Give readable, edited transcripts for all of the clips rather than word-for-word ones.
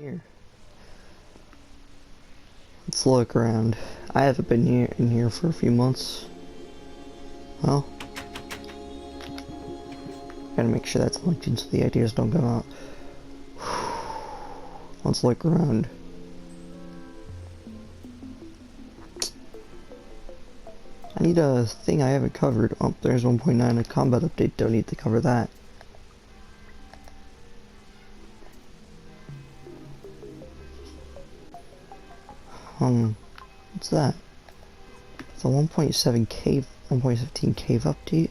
here? Let's look around. I haven't been in here for a few months. Well, gotta make sure that's linked in so the ideas don't go out. Let's look around. I need a thing I haven't covered. Oh, there's 1.9, a combat update. Don't need to cover that. What's that? It's a 1.7 cave, 1.15 cave update.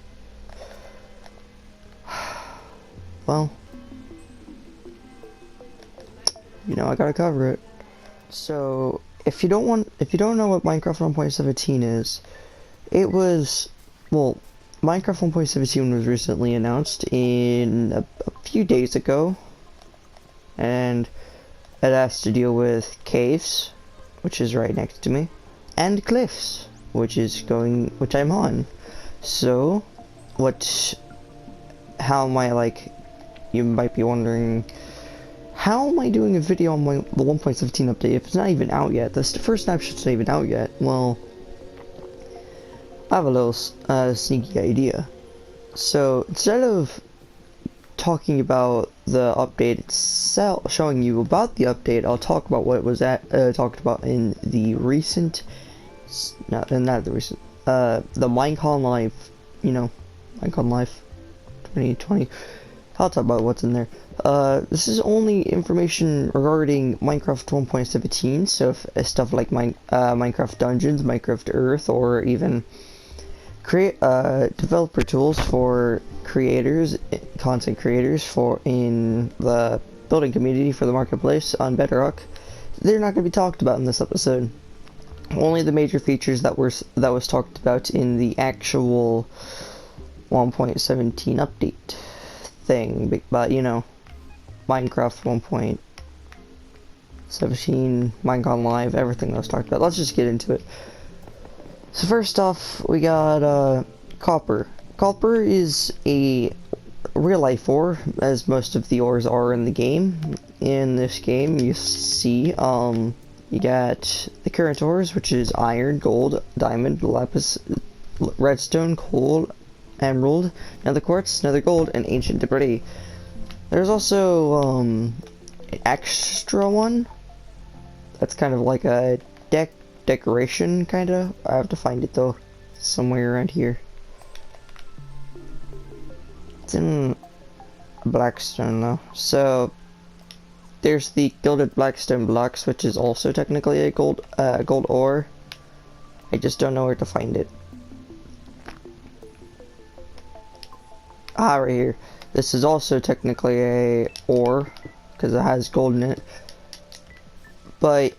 Well, you know I gotta cover it. So if you don't know what Minecraft 1.17 is, it was, well, Minecraft 1.17 was recently announced in a few days ago, and it has to deal with caves, which is right next to me, and cliffs, which I'm on. So, how am I, like, you might be wondering, how am I doing a video on the 1.17 update if it's not even out yet? The first snapshot's not even out yet. Well, I have a little sneaky idea. So instead of talking about the update itself, showing you about the update, I'll talk about what was talked about in the recent, not the recent, the Minecon Live, you know, Minecon Live 2020. I'll talk about what's in there. This is only information regarding Minecraft 1.17, so if stuff like Minecraft Dungeons, Minecraft Earth, or even developer tools for creators, content creators in the building community for the marketplace on Bedrock, they're not going to be talked about in this episode. Only the major features that was talked about in the actual 1.17 update thing, but you know, Minecraft 1.17, Minecon Live, everything that was talked about. Let's just get into it. So first off, we got copper. Copper is a real life ore, as most of the ores are in the game. In this game, you see, you got the current ores, which is iron, gold, diamond, lapis, redstone, coal, emerald, nether quartz, nether gold, and ancient debris. There's also an extra one that's kind of like a decoration, kinda. I have to find it though, somewhere around here. It's in blackstone though. So there's the gilded blackstone blocks, which is also technically a gold ore. I just don't know where to find it. Ah, right here. This is also technically a ore because it has gold in it, but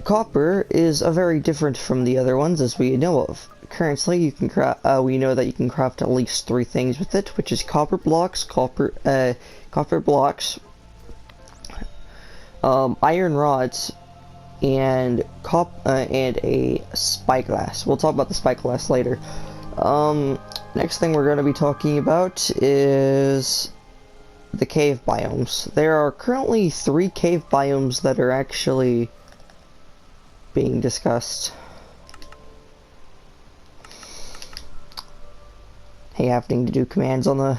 copper is a very different from the other ones, as we know of. Currently, you can we know that you can craft at least 3 things with it, which is copper blocks, iron rods, and a spyglass. We'll talk about the spyglass later. Next thing we're going to be talking about is the cave biomes. There are currently 3 cave biomes that are actually being discussed. Hey, having to do commands on the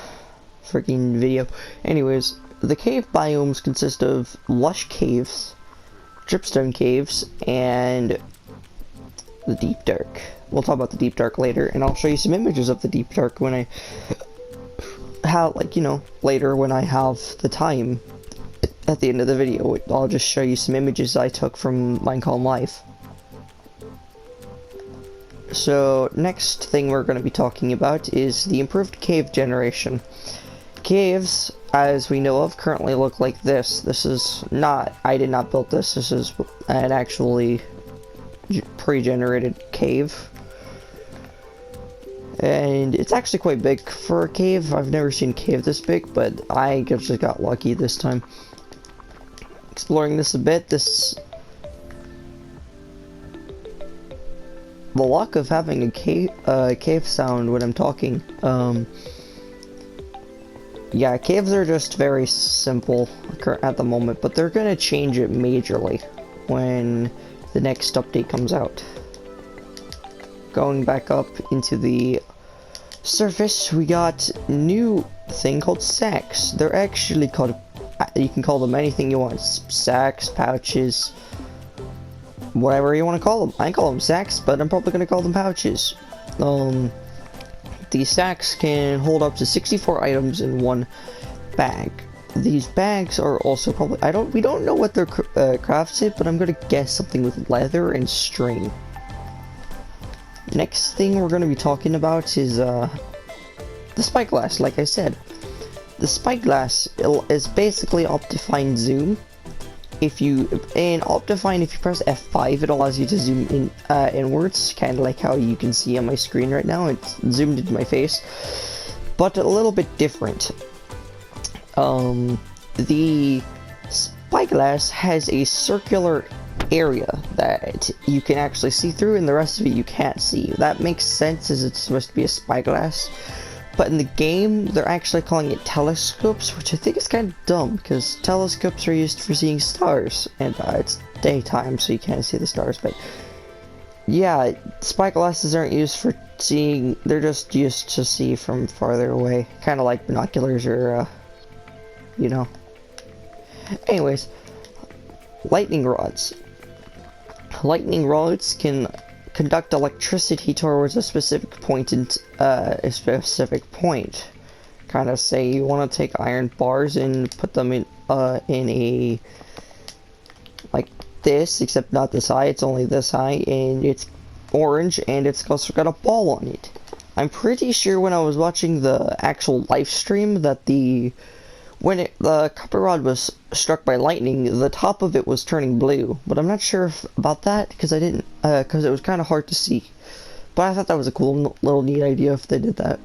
freaking video. Anyways, the cave biomes consist of lush caves, dripstone caves, and the deep dark. We'll talk about the deep dark later, and I'll show you some images of the deep dark when I later when I have the time at the end of the video. I'll just show you some images I took from Minecon Live. So next thing we're going to be talking about is the improved cave generation. Caves, as we know of, currently look like this. This is not, I did not build this. This is an actually pre-generated cave. And it's actually quite big for a cave. I've never seen a cave this big, but I just got lucky this time. Exploring this a bit, the luck of having a cave sound when I'm talking, Yeah, caves are just very simple at the moment, but they're gonna change it majorly when the next update comes out. Going back up into the surface, we got new thing called sacks. They're actually called, you can call them anything you want. Sacks, pouches, whatever you want to call them. I call them sacks, but I'm probably gonna call them pouches. These sacks can hold up to 64 items in one bag. These bags are also probably, we don't know what they're crafted, but I'm gonna guess something with leather and string. Next thing we're gonna be talking about is the spyglass. Like I said, the spyglass is basically Optifine zoom. If you press F5, it allows you to zoom in inwards, kind of like how you can see on my screen right now. It's zoomed into my face, but a little bit different. The spyglass has a circular area that you can actually see through, and the rest of it you can't see. That makes sense, as it's supposed to be a spyglass. But in the game, they're actually calling it telescopes, which I think is kind of dumb, because telescopes are used for seeing stars, and it's daytime, so you can't see the stars. But yeah, spyglasses aren't used for seeing, they're just used to see from farther away, kind of like binoculars or, you know. Anyways, lightning rods. Lightning rods can conduct electricity towards a specific point kind of say you want to take iron bars and put them in a like this, except not this high, it's only this high, and it's orange, and it's also got a ball on it. I'm pretty sure when I was watching the actual live stream that when the copper rod was struck by lightning, the top of it was turning blue, but I'm not sure about that because it was kind of hard to see. But I thought that was a cool little neat idea if they did that.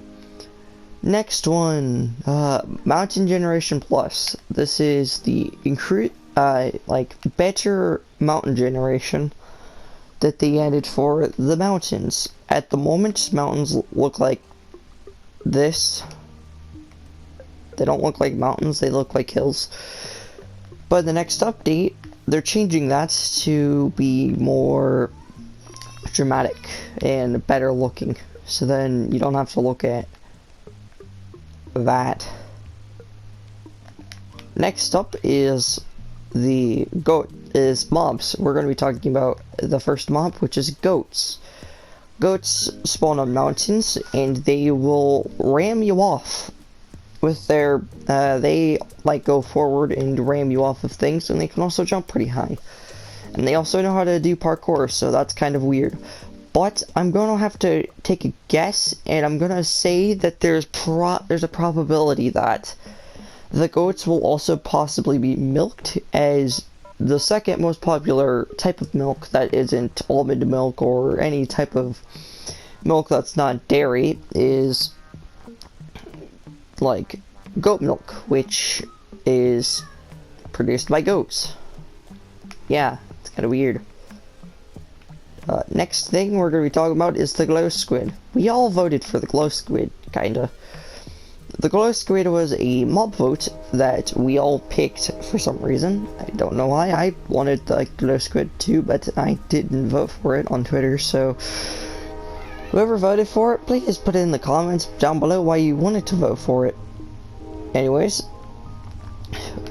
Next one, Mountain Generation Plus. This is the better mountain generation that they added for the mountains. At the moment, mountains look like this. They don't look like mountains, they look like hills. But the next update, they're changing that to be more dramatic and better looking. So then you don't have to look at that. Next up is mobs. We're going to be talking about the first mob, which is goats. Goats spawn on mountains, and they will ram you off with their, they like go forward and ram you off of things, and they can also jump pretty high. And they also know how to do parkour, so that's kind of weird. But I'm gonna have to take a guess, and I'm gonna say that there's a probability that the goats will also possibly be milked, as the second most popular type of milk that isn't almond milk or any type of milk that's not dairy is like goat milk, which is produced by goats. Yeah, it's kind of weird. Next thing we're going to be talking about is the glow squid. We all voted for the glow squid, kinda. The glow squid was a mob vote that we all picked for some reason. I don't know why. I wanted the glow squid too, but I didn't vote for it on Twitter, so whoever voted for it, please put it in the comments down below why you wanted to vote for it. Anyways,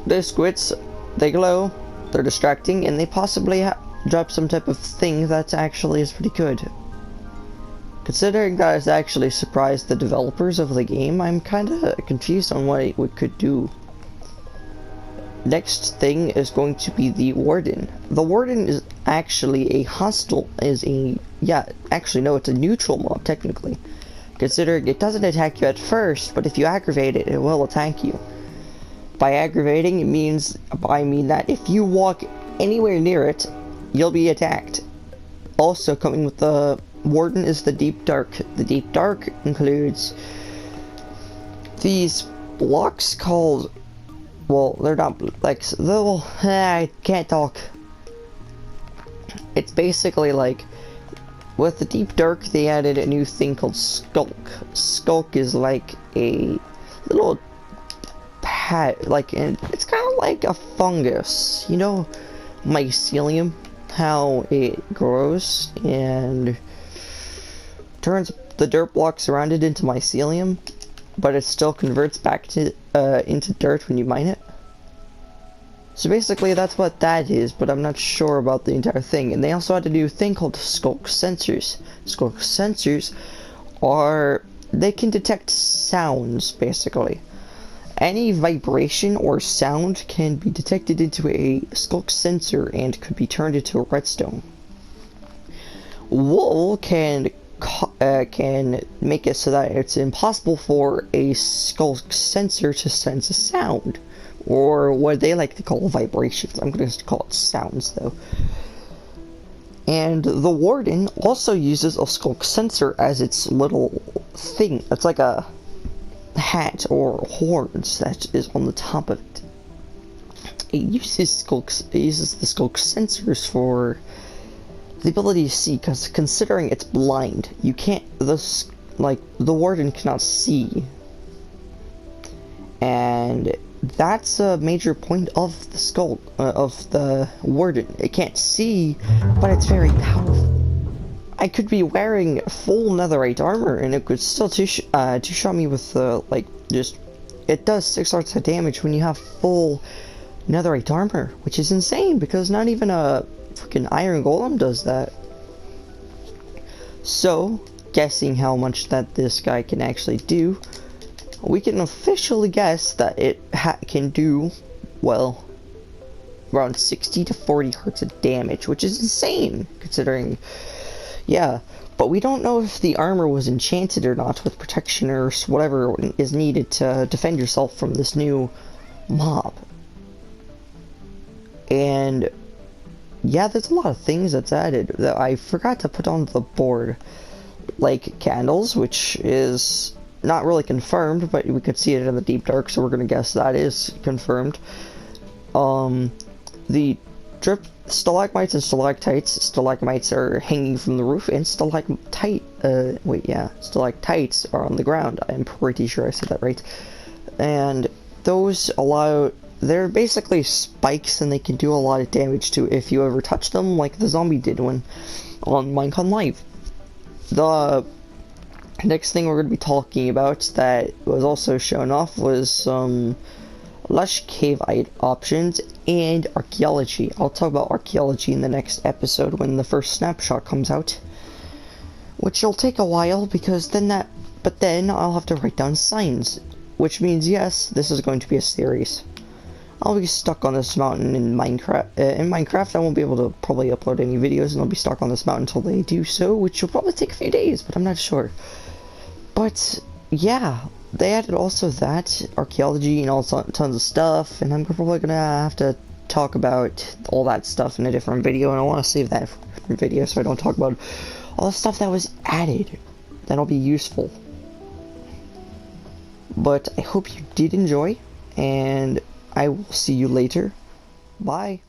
the squids, they glow, they're distracting, and they possibly drop some type of thing that actually is pretty good. Considering that it's actually surprised the developers of the game, I'm kinda confused on what it could do. Next thing is going to be the Warden. The Warden is actually a hostile, it's a neutral mob, technically. Considering it doesn't attack you at first, but if you aggravate it, it will attack you. By aggravating, I mean that if you walk anywhere near it, you'll be attacked. Also coming with the Warden is the Deep Dark. The Deep Dark includes these blocks called, well, they're not like, I can't talk. It's basically like, with the Deep Dark, they added a new thing called Skulk. Skulk is like a little like, and it's kind of like a fungus, you know, mycelium, how it grows and turns the dirt blocks around it into mycelium, but it still converts back to into dirt when you mine it. So basically that's what that is, but I'm not sure about the entire thing. And they also had to do a thing called skulk sensors. Skulk sensors they can detect sounds, basically. Any vibration or sound can be detected into a skulk sensor and could be turned into a redstone. Wool can make it so that it's impossible for a skulk sensor to sense a sound, or what they like to call vibrations. I'm going to call it sounds, though. And the warden also uses a skulk sensor as its little thing. It's like a hat or horns that is on the top of it. It uses the skulk sensors for the ability to see, because considering it's blind, you can't, the warden cannot see. And that's a major point of the skull, of the warden. It can't see, but it's very powerful. I could be wearing full netherite armor and it could still two-shot me with, it does 6 hearts of damage when you have full netherite armor, which is insane, because not even a freaking iron golem does that. So, guessing how much that this guy can actually do, we can officially guess that it can do, well, around 60 to 40 hearts of damage, which is insane, considering, yeah. But we don't know if the armor was enchanted or not with protection or whatever is needed to defend yourself from this new mob. And yeah, there's a lot of things that's added that I forgot to put on the board, like candles, which is not really confirmed, but we could see it in the deep dark, so we're gonna guess that is confirmed. The stalagmites and stalactites. Stalagmites are hanging from the roof, and stalactites are on the ground. I'm pretty sure I said that right. And those they're basically spikes, and they can do a lot of damage to if you ever touch them, like the zombie did on Minecon Live. The next thing we're going to be talking about that was also shown off was some lush cave options and archaeology. I'll talk about archaeology in the next episode when the first snapshot comes out, which will take a while because then I'll have to write down signs, which means yes, this is going to be a series. I'll be stuck on this mountain in Minecraft. In Minecraft, I won't be able to probably upload any videos, and I'll be stuck on this mountain until they do so, which will probably take a few days, but I'm not sure. But yeah, they added also that archaeology and all tons of stuff, and I'm probably gonna have to talk about all that stuff in a different video, and I want to save that for a different video so I don't talk about all the stuff that was added that'll be useful. But I hope you did enjoy, and I will see you later. Bye.